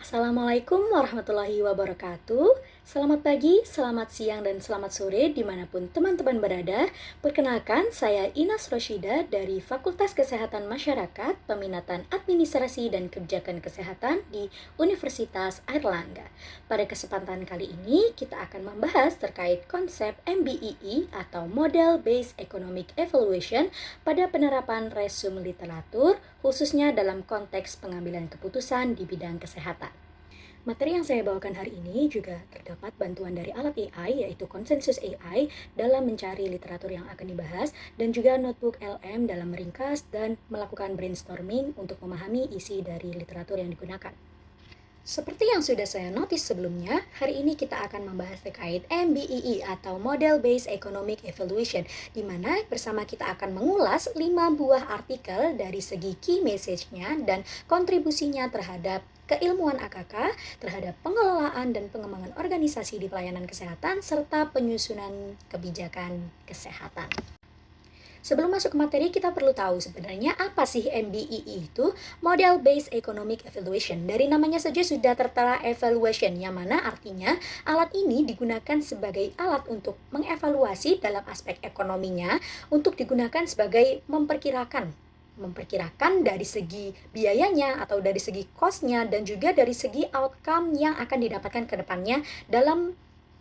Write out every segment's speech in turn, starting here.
Assalamualaikum warahmatullahi wabarakatuh. Selamat pagi, selamat siang, dan selamat sore dimanapun teman-teman berada. Perkenalkan, saya Inas Roshida dari Fakultas Kesehatan Masyarakat, Peminatan Administrasi dan Kebijakan Kesehatan di Universitas Airlangga. Pada kesempatan kali ini, kita akan membahas terkait konsep MBEE atau Model Based Economic Evaluation pada penerapan resume literatur, khususnya dalam konteks pengambilan keputusan di bidang kesehatan. Materi yang saya bawakan hari ini juga terdapat bantuan dari alat AI, yaitu Konsensus AI, dalam mencari literatur yang akan dibahas, dan juga notebook LM dalam meringkas dan melakukan brainstorming untuk memahami isi dari literatur yang digunakan. Seperti yang sudah saya notis sebelumnya, hari ini kita akan membahas terkait MBEE atau Model Based Economic Evaluation, di mana bersama kita akan mengulas 5 buah artikel dari segi key message-nya dan kontribusinya terhadap keilmuan AKK, terhadap pengelolaan dan pengembangan organisasi di pelayanan kesehatan, serta penyusunan kebijakan kesehatan. Sebelum masuk ke materi, kita perlu tahu sebenarnya apa sih MBEE itu, Model Based Economic Evaluation. Dari namanya saja sudah tertera evaluation, yang mana artinya alat ini digunakan sebagai alat untuk mengevaluasi dalam aspek ekonominya, untuk digunakan sebagai memperkirakan dari segi biayanya atau dari segi cost-nya, dan juga dari segi outcome yang akan didapatkan ke depannya dalam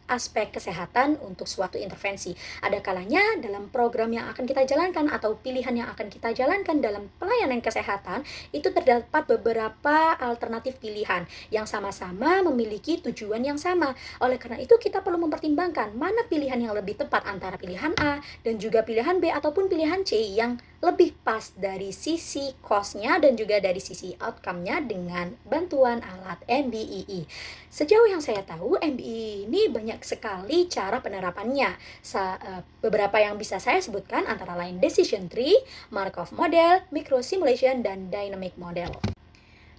aspek kesehatan untuk suatu intervensi. Ada kalanya dalam program yang akan kita jalankan atau pilihan yang akan kita jalankan dalam pelayanan kesehatan, itu terdapat beberapa alternatif pilihan yang sama-sama memiliki tujuan yang sama. Oleh karena itu, kita perlu mempertimbangkan mana pilihan yang lebih tepat antara pilihan A dan juga pilihan B ataupun pilihan C yang lebih pas dari sisi cost-nya dan juga dari sisi outcome-nya dengan bantuan alat MBEE. Sejauh yang saya tahu, MBEE ini banyak sekali cara penerapannya. Beberapa yang bisa saya sebutkan antara lain decision tree, Markov model, micro simulation, dan dynamic model.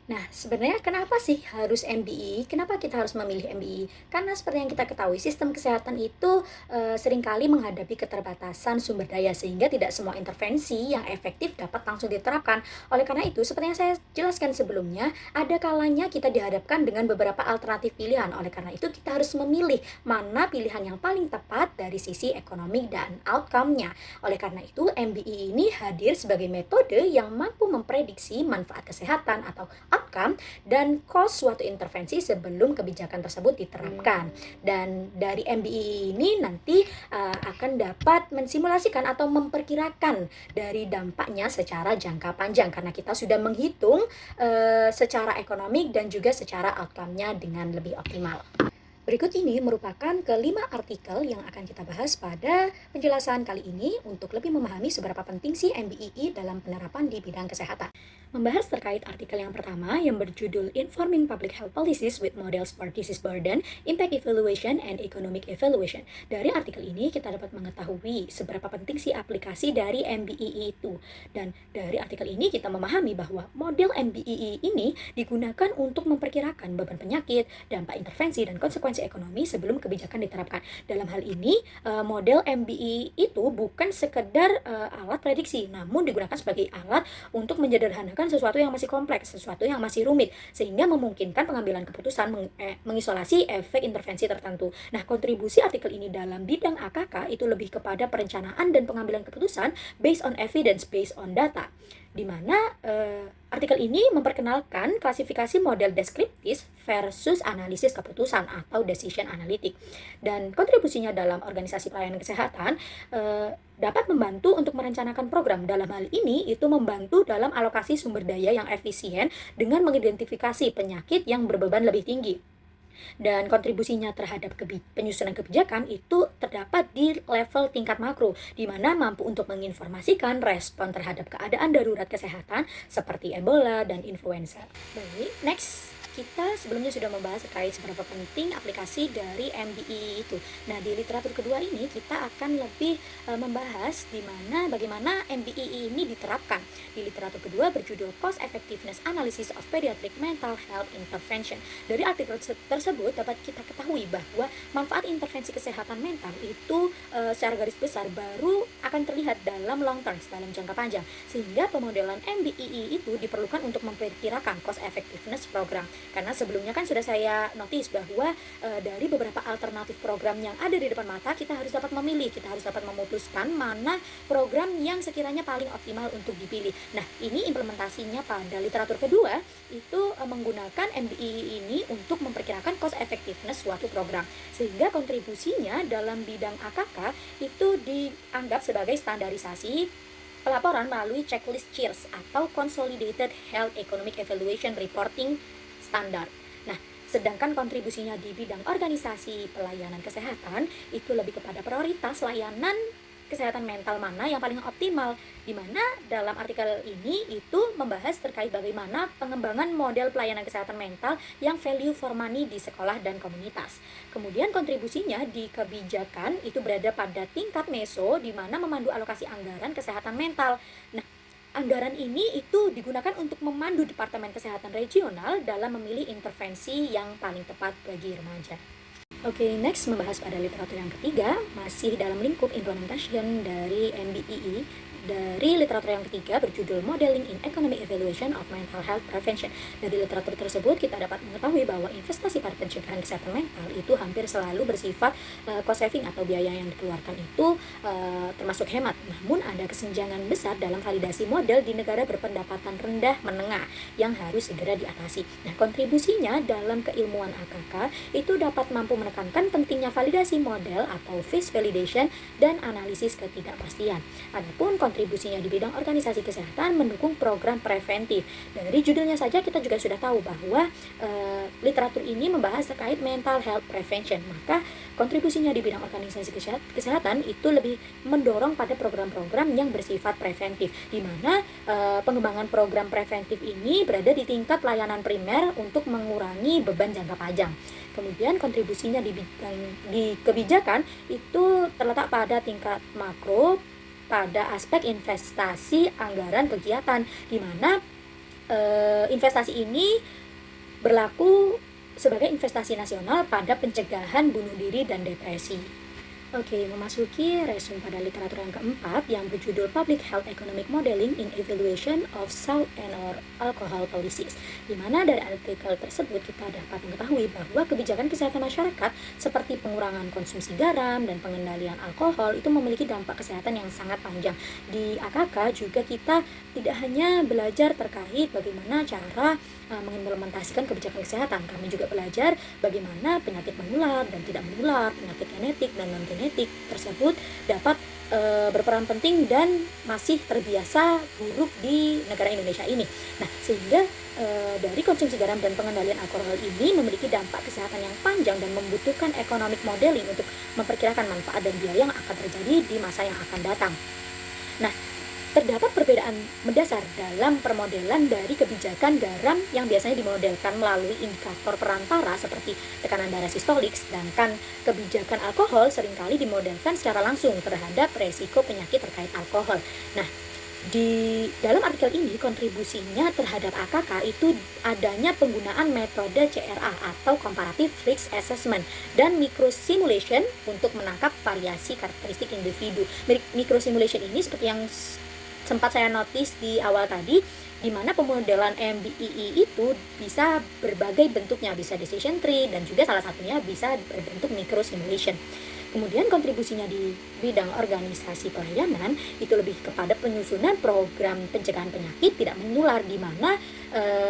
Nah, sebenarnya kenapa sih harus MBEE? Kenapa kita harus memilih MBEE? Karena seperti yang kita ketahui, sistem kesehatan itu seringkali menghadapi keterbatasan sumber daya, sehingga tidak semua intervensi yang efektif dapat langsung diterapkan. Oleh karena itu, seperti yang saya jelaskan sebelumnya, ada kalanya kita dihadapkan dengan beberapa alternatif pilihan. Oleh karena itu, kita harus memilih mana pilihan yang paling tepat dari sisi ekonomi dan outcome-nya. Oleh karena itu, MBEE ini hadir sebagai metode yang mampu memprediksi manfaat kesehatan atau outcome dan cost suatu intervensi sebelum kebijakan tersebut diterapkan. Dan dari MBEE ini nanti akan dapat mensimulasikan atau memperkirakan dari dampaknya secara jangka panjang, karena kita sudah menghitung secara ekonomik dan juga secara outcome-nya dengan lebih optimal. Berikut ini merupakan kelima artikel yang akan kita bahas pada penjelasan kali ini untuk lebih memahami seberapa penting sih MBEE dalam penerapan di bidang kesehatan. Membahas terkait artikel yang pertama yang berjudul Informing Public Health Policies with Models for Disease Burden, Impact Evaluation, and Economic Evaluation. Dari artikel ini kita dapat mengetahui seberapa penting sih aplikasi dari MBEE itu. Dan dari artikel ini kita memahami bahwa model MBEE ini digunakan untuk memperkirakan beban penyakit, dampak intervensi, dan konsekuensi ekonomi sebelum kebijakan diterapkan. Dalam hal ini, model MBEE itu bukan sekedar alat prediksi, namun digunakan sebagai alat untuk menyederhanakan sesuatu yang masih kompleks, sesuatu yang masih rumit, sehingga memungkinkan pengambilan keputusan mengisolasi efek intervensi tertentu. Nah, kontribusi artikel ini dalam bidang AKK itu lebih kepada perencanaan dan pengambilan keputusan based on evidence, based on data, di mana artikel ini memperkenalkan klasifikasi model deskriptif versus analisis keputusan atau decision analytic. Dan kontribusinya dalam organisasi pelayanan kesehatan dapat membantu untuk merencanakan program. Dalam hal ini, itu membantu dalam alokasi sumber daya yang efisien dengan mengidentifikasi penyakit yang berbeban lebih tinggi. Dan kontribusinya terhadap penyusunan kebijakan itu terdapat di level tingkat makro, di mana mampu untuk menginformasikan respon terhadap keadaan darurat kesehatan seperti Ebola dan influenza. Baik, next. Kita sebelumnya sudah membahas terkait seberapa penting aplikasi dari MBEE itu. Nah, di literatur kedua ini kita akan lebih membahas bagaimana MBEE ini diterapkan. Di literatur kedua berjudul Cost Effectiveness Analysis of Pediatric Mental Health Intervention. Dari artikel tersebut dapat kita ketahui bahwa manfaat intervensi kesehatan mental itu secara garis besar baru akan terlihat dalam long term, dalam jangka panjang. Sehingga pemodelan MBEE itu diperlukan untuk memperkirakan cost effectiveness program. Karena sebelumnya kan sudah saya notice bahwa dari beberapa alternatif program yang ada di depan mata, kita harus dapat memilih, kita harus dapat memutuskan mana program yang sekiranya paling optimal untuk dipilih. Nah, ini implementasinya pada literatur kedua itu menggunakan MBII ini untuk memperkirakan cost effectiveness suatu program, sehingga kontribusinya dalam bidang AKK itu dianggap sebagai standarisasi pelaporan melalui checklist CHEERS atau Consolidated Health Economic Evaluation Reporting Standard. Nah, sedangkan kontribusinya di bidang organisasi pelayanan kesehatan itu lebih kepada prioritas layanan kesehatan mental mana yang paling optimal, di mana dalam artikel ini itu membahas terkait bagaimana pengembangan model pelayanan kesehatan mental yang value for money di sekolah dan komunitas. Kemudian kontribusinya di kebijakan itu berada pada tingkat meso, di mana memandu alokasi anggaran kesehatan mental. Nah, anggaran ini itu digunakan untuk memandu Departemen Kesehatan Regional dalam memilih intervensi yang paling tepat bagi remaja. Oke, next membahas pada literatur yang ketiga, masih dalam lingkup implementation dari MBII. Dari literatur yang ketiga berjudul Modeling in Economic Evaluation of Mental Health Prevention. Dari literatur tersebut kita dapat mengetahui bahwa investasi pada pencegahan kesehatan mental itu hampir selalu bersifat cost saving atau biaya yang dikeluarkan itu termasuk hemat. Namun ada kesenjangan besar dalam validasi model di negara berpendapatan rendah menengah yang harus segera diatasi. Nah, kontribusinya dalam keilmuan AKK itu dapat mampu menekankan pentingnya validasi model atau phase validation dan analisis ketidakpastian. Adapun kontribusinya di bidang organisasi kesehatan mendukung program preventif. Dari judulnya saja kita juga sudah tahu bahwa literatur ini membahas terkait mental health prevention. Maka kontribusinya di bidang organisasi kesehatan itu lebih mendorong pada program-program yang bersifat preventif, di mana pengembangan program preventif ini berada di tingkat layanan primer untuk mengurangi beban jangka panjang. Kemudian kontribusinya di kebijakan itu terletak pada tingkat makro, pada aspek investasi anggaran kegiatan, di mana investasi ini berlaku sebagai investasi nasional pada pencegahan bunuh diri dan depresi. Oke, memasuki resume pada literatur yang keempat yang berjudul Public Health Economic Modeling in Evaluation of Salt and or Alcohol Policies, di mana dari artikel tersebut kita dapat mengetahui bahwa kebijakan kesehatan masyarakat seperti pengurangan konsumsi garam dan pengendalian alkohol itu memiliki dampak kesehatan yang sangat panjang. Di AKK juga kita tidak hanya belajar terkait bagaimana cara mengimplementasikan kebijakan kesehatan, kami juga belajar bagaimana penyakit menular dan tidak menular, penyakit genetik dan non-genetik tersebut dapat berperan penting dan masih terbiasa buruk di negara Indonesia ini. Nah, sehingga dari konsumsi garam dan pengendalian alkohol ini memiliki dampak kesehatan yang panjang dan membutuhkan economic modeling untuk memperkirakan manfaat dan biaya yang akan terjadi di masa yang akan datang. Nah, terdapat perbedaan mendasar dalam permodelan dari kebijakan garam yang biasanya dimodelkan melalui indikator perantara seperti tekanan darah sistolik, sedangkan kebijakan alkohol seringkali dimodelkan secara langsung terhadap resiko penyakit terkait alkohol. Nah, di dalam artikel ini kontribusinya terhadap AKK itu adanya penggunaan metode CRA atau Comparative Risk Assessment dan microsimulation untuk menangkap variasi karakteristik individu. Microsimulation ini seperti yang sempat saya notice di awal tadi, di mana pemodelan MBII itu bisa berbagai bentuknya, bisa decision tree dan juga salah satunya bisa berbentuk microsimulation. Kemudian kontribusinya di bidang organisasi pelayanan itu lebih kepada penyusunan program pencegahan penyakit tidak menular, di mana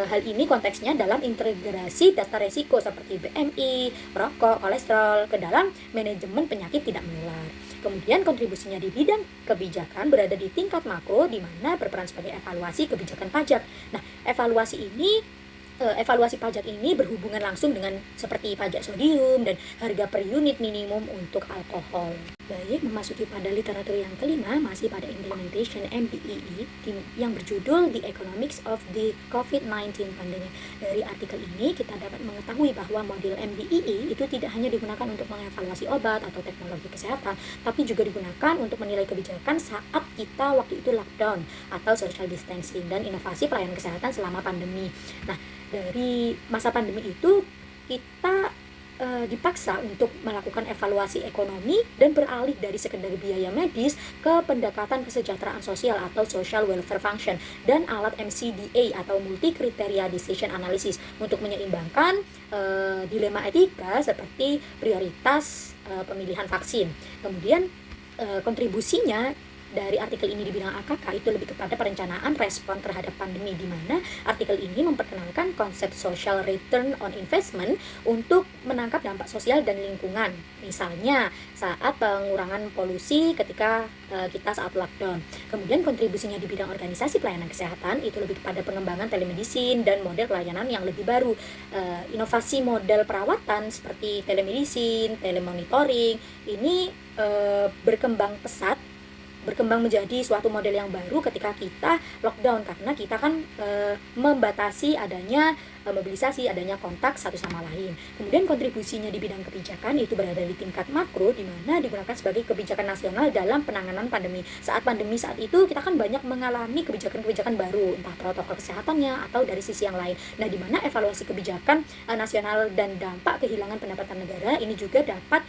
hal ini konteksnya dalam integrasi data resiko seperti BMI, rokok, kolesterol ke dalam manajemen penyakit tidak menular. Kemudian kontribusinya di bidang kebijakan berada di tingkat makro, di mana berperan sebagai evaluasi kebijakan pajak. Nah, evaluasi pajak ini berhubungan langsung dengan seperti pajak sodium dan harga per unit minimum untuk alkohol. Baik, memasuki pada literatur yang kelima, masih pada implementation MBII yang berjudul The Economics of the COVID-19 Pandemic. Dari artikel ini kita dapat mengetahui bahwa model MBII itu tidak hanya digunakan untuk mengevaluasi obat atau teknologi kesehatan, tapi juga digunakan untuk menilai kebijakan saat kita waktu itu lockdown atau social distancing dan inovasi pelayanan kesehatan selama pandemi. Nah, dari masa pandemi itu kita dipaksa untuk melakukan evaluasi ekonomi dan beralih dari sekedar biaya medis ke pendekatan kesejahteraan sosial atau social welfare function dan alat MCDA atau multi criteria decision analysis untuk menyeimbangkan dilema etika seperti prioritas pemilihan vaksin. Kemudian kontribusinya dari artikel ini di bidang AKK itu lebih kepada perencanaan respon terhadap pandemi, di mana artikel ini memperkenalkan konsep social return on investment untuk menangkap dampak sosial dan lingkungan. Misalnya saat pengurangan polusi ketika kita saat lockdown. Kemudian kontribusinya di bidang organisasi pelayanan kesehatan itu lebih kepada pengembangan telemedicine dan model pelayanan yang lebih baru. Inovasi model perawatan seperti telemedicine, telemonitoring ini berkembang pesat, berkembang menjadi suatu model yang baru ketika kita lockdown, karena kita kan membatasi adanya mobilisasi, adanya kontak satu sama lain. Kemudian kontribusinya di bidang kebijakan itu berada di tingkat makro, di mana digunakan sebagai kebijakan nasional dalam penanganan pandemi. Saat pandemi saat itu kita kan banyak mengalami kebijakan-kebijakan baru, entah protokol kesehatannya atau dari sisi yang lain. Nah, di mana evaluasi kebijakan nasional dan dampak kehilangan pendapatan negara ini juga dapat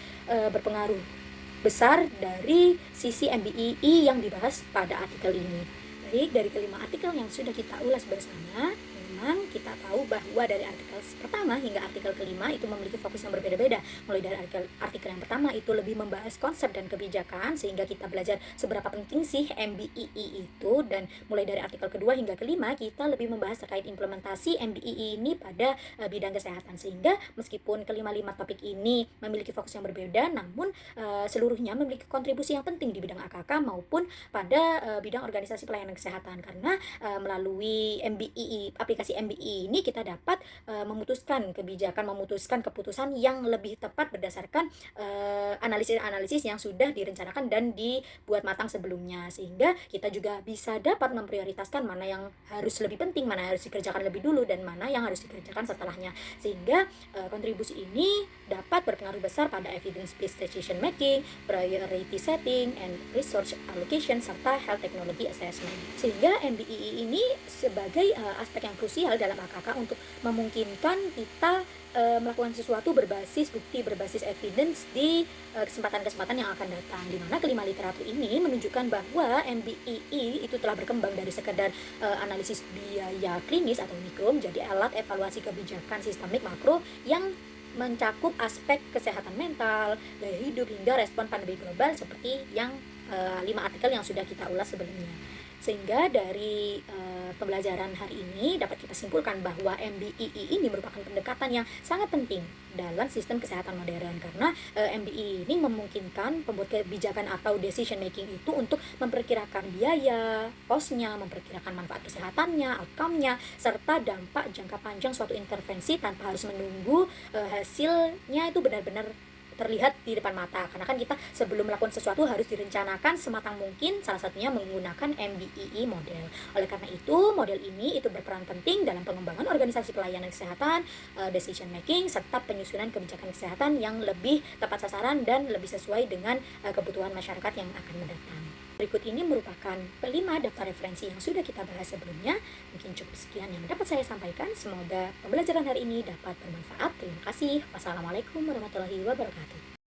berpengaruh besar dari sisi MBII yang dibahas pada artikel ini. Baik, dari kelima artikel yang sudah kita ulas bersama, memang kita tahu bahwa dari artikel pertama hingga artikel kelima itu memiliki fokus yang berbeda-beda. Mulai dari artikel yang pertama itu lebih membahas konsep dan kebijakan, sehingga kita belajar seberapa penting sih MBII itu, dan mulai dari artikel kedua hingga kelima kita lebih membahas terkait implementasi MBII ini pada bidang kesehatan. Sehingga meskipun kelima-lima topik ini memiliki fokus yang berbeda, namun seluruhnya memiliki kontribusi yang penting di bidang AKK maupun pada bidang organisasi pelayanan kesehatan, karena melalui MBII, aplikasi MBII ini kita dapat memutuskan kebijakan, memutuskan keputusan yang lebih tepat berdasarkan analisis-analisis yang sudah direncanakan dan dibuat matang sebelumnya, sehingga kita juga bisa dapat memprioritaskan mana yang harus lebih penting, mana yang harus dikerjakan lebih dulu, dan mana yang harus dikerjakan setelahnya, sehingga kontribusi ini dapat berpengaruh besar pada evidence based decision making, priority setting, and resource allocation, serta health technology assessment. Sehingga MBII ini sebagai aspek yang krusial dalam AKK untuk memungkinkan kita melakukan sesuatu berbasis bukti, berbasis evidence di kesempatan-kesempatan yang akan datang, di mana kelima literatur ini menunjukkan bahwa MBII itu telah berkembang dari sekedar analisis biaya klinis atau mikro menjadi alat evaluasi kebijakan sistemik makro yang mencakup aspek kesehatan mental, gaya hidup, hingga respon pandemi global seperti yang 5 artikel yang sudah kita ulas sebelumnya. Sehingga dari pembelajaran hari ini dapat kita simpulkan bahwa MBII ini merupakan pendekatan yang sangat penting dalam sistem kesehatan modern, karena MBII ini memungkinkan pembuat kebijakan atau decision making itu untuk memperkirakan biaya, cost-nya, memperkirakan manfaat kesehatannya, outcome-nya, serta dampak jangka panjang suatu intervensi tanpa harus menunggu hasilnya itu benar-benar terlihat di depan mata, karena kan kita sebelum melakukan sesuatu harus direncanakan sematang mungkin, salah satunya menggunakan MBII model. Oleh karena itu, model ini itu berperan penting dalam pengembangan organisasi pelayanan kesehatan, decision making, serta penyusunan kebijakan kesehatan yang lebih tepat sasaran dan lebih sesuai dengan kebutuhan masyarakat yang akan mendatang. Berikut ini merupakan 5 daftar referensi yang sudah kita bahas sebelumnya. Mungkin cukup sekian yang dapat saya sampaikan. Semoga pembelajaran hari ini dapat bermanfaat. Terima kasih. Wassalamualaikum warahmatullahi wabarakatuh.